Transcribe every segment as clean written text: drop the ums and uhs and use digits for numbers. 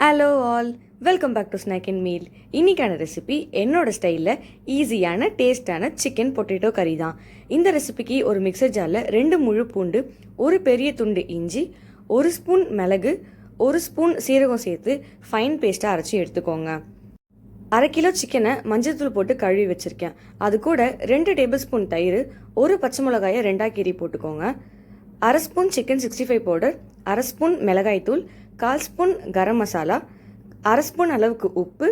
Hello all, welcome back to snack and meal. இன்றைக்கான recipe என்னோட ஸ்டைலில் ஈஸியான டேஸ்டான சிக்கன் பொட்டேட்டோ கறி தான். இந்த ரெசிபிக்கு ஒரு மிக்சர் ஜாரில் 2 முழு பூண்டு, ஒரு பெரிய துண்டு இஞ்சி, 1 ஸ்பூன் மிளகு, 1 ஸ்பூன் சீரகம் சேர்த்து ஃபைன் பேஸ்ட்டாக அரைச்சி எடுத்துக்கோங்க. 1/2 கிலோ சிக்கனை மஞ்சள்தூள் போட்டு கழுவி வச்சுருக்கேன். அது கூட 2 டேபிள் ஸ்பூன் தயிர், 1 பச்சை மிளகாயை 2ஆக கீறி போட்டுக்கோங்க. 1/2 ஸ்பூன் சிக்கன் 65 பவுடர், 1/2 ஸ்பூன் மிளகாய்த்தூள், 1/4 ஸ்பூன் கரம் மசாலா, 1/2 ஸ்பூன் அளவுக்கு உப்பு,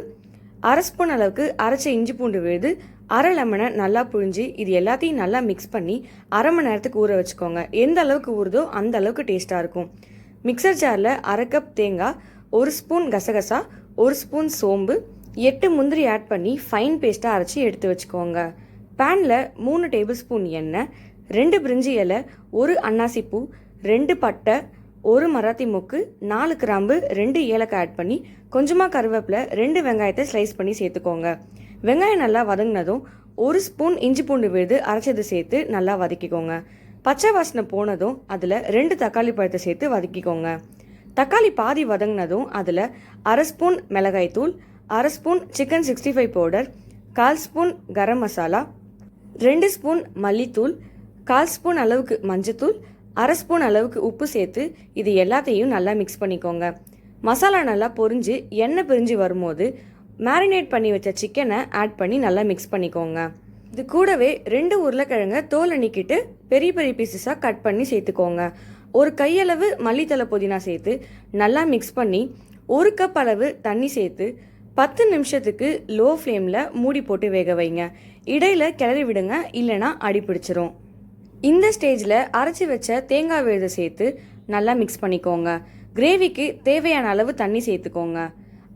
1/2 ஸ்பூன் அளவுக்கு அரைச்ச இஞ்சி பூண்டு விழுது, 1/2 லெமனை நல்லா புழிஞ்சு இது எல்லாத்தையும் நல்லா மிக்ஸ் பண்ணி 1/2 மணி நேரத்துக்கு ஊற வச்சுக்கோங்க. எந்த அளவுக்கு ஊறுதோ அந்த அளவுக்கு டேஸ்ட்டாக இருக்கும். மிக்சர் ஜாரில் 1/2 கப் தேங்காய், 1 ஸ்பூன் கசகசா, 1 ஸ்பூன் சோம்பு, 8 முந்திரி ஆட் பண்ணி ஃபைன் பேஸ்ட்டாக அரைச்சி எடுத்து வச்சுக்கோங்க. பேனில் 3 டேபிள் ஸ்பூன் எண்ணெய், 2 பிரிஞ்சி இலை, 1 அன்னாசிப்பூ, 2 பட்டை, 1 மராத்தி மொக்கு, 4 கிராம்பு, 2 ஏலக்காய் ஆட் பண்ணி கொஞ்சமாக கருவேப்பிலை, 2 வெங்காயத்தை ஸ்லைஸ் பண்ணி சேர்த்துக்கோங்க. வெங்காயம் நல்லா வதங்கினதும் 1 ஸ்பூன் இஞ்சி பூண்டு விழுது அரைச்சது சேர்த்து நல்லா வதக்கிக்கோங்க. பச்சை வாசனை போனதும் அதில் 2 தக்காளி பழத்தை சேர்த்து வதக்கிக்கோங்க. தக்காளி பாதி வதங்கினதும் அதில் 1/2 ஸ்பூன் மிளகாய்த்தூள், 1/2 spoon chicken 65 powder, 1/4 spoon garam masala, 2 spoon மல்லித்தூள், 1/4 ஸ்பூன் அளவுக்கு மஞ்சத்தூள், 1/2 ஸ்பூன் அளவுக்கு உப்பு சேர்த்து இது எல்லாத்தையும் நல்லா மிக்ஸ் பண்ணிக்கோங்க. மசாலா நல்லா பொரிஞ்சு எண்ணெய் பிரிஞ்சு வரும்போது மேரினேட் பண்ணி வச்ச சிக்கனை ஆட் பண்ணி நல்லா மிக்ஸ் பண்ணிக்கோங்க. இது கூடவே 2 உருளைக்கிழங்கை தோலை நீக்கிட்டு பெரிய பெரிய பீசஸாக கட் பண்ணி சேர்த்துக்கோங்க. ஒரு கையளவு மல்லித்தலை புதினா சேர்த்து நல்லா மிக்ஸ் பண்ணி 1 கப் அளவு தண்ணி சேர்த்து 10 நிமிஷத்துக்கு லோ ஃப்ளேமில் மூடி போட்டு வேக வைங்க. இடையில கிளறி விடுங்க, இல்லைனா அடி பிடிச்சிரும். இந்த ஸ்டேஜில் அரைச்சி வச்ச தேங்காய் விழுதை சேர்த்து நல்லா மிக்ஸ் பண்ணிக்கோங்க. கிரேவிக்கு தேவையான அளவு தண்ணி சேர்த்துக்கோங்க.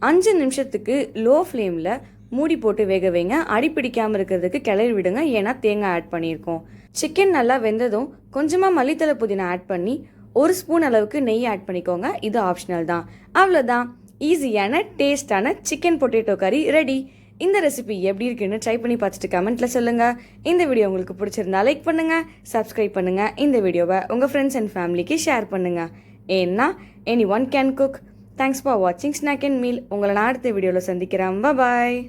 5 நிமிஷத்துக்கு லோ ஃப்ளேமில் மூடி போட்டு வேக வைங்க. அடி பிடிக்காமல் இருக்கிறதுக்கு கிளறி விடுங்க, ஏன்னா தேங்காய் ஆட் பண்ணியிருக்கோம். சிக்கன் நல்லா வெந்ததும் கொஞ்சமாக மல்லித்தலை புதினா ஆட் பண்ணி 1 ஸ்பூன் அளவுக்கு நெய் ஆட் பண்ணிக்கோங்க. இது ஆப்ஷனல் தான். அவ்வளோதான், ஈஸியான டேஸ்டான சிக்கன் பொட்டேட்டோ கறி ரெடி. இந்த ரெசிபி எப்படி இருக்குன்னு ட்ரை பண்ணி பார்த்துட்டு கமெண்ட்டில் சொல்லுங்கள். இந்த வீடியோ உங்களுக்கு பிடிச்சிருந்தா லைக் பண்ணுங்கள், சப்ஸ்கிரைப் பண்ணுங்கள். இந்த வீடியோவை உங்கள் ஃப்ரெண்ட்ஸ் அண்ட் ஃபேமிலிக்கு ஷேர் பண்ணுங்கள். ஏன்னா any one can cook. Thanks for வாட்சிங் ஸ்நாக் அண்ட் மீல். உங்களை நான் அடுத்த வீடியோவில் சந்திக்கிறேன். பாய்.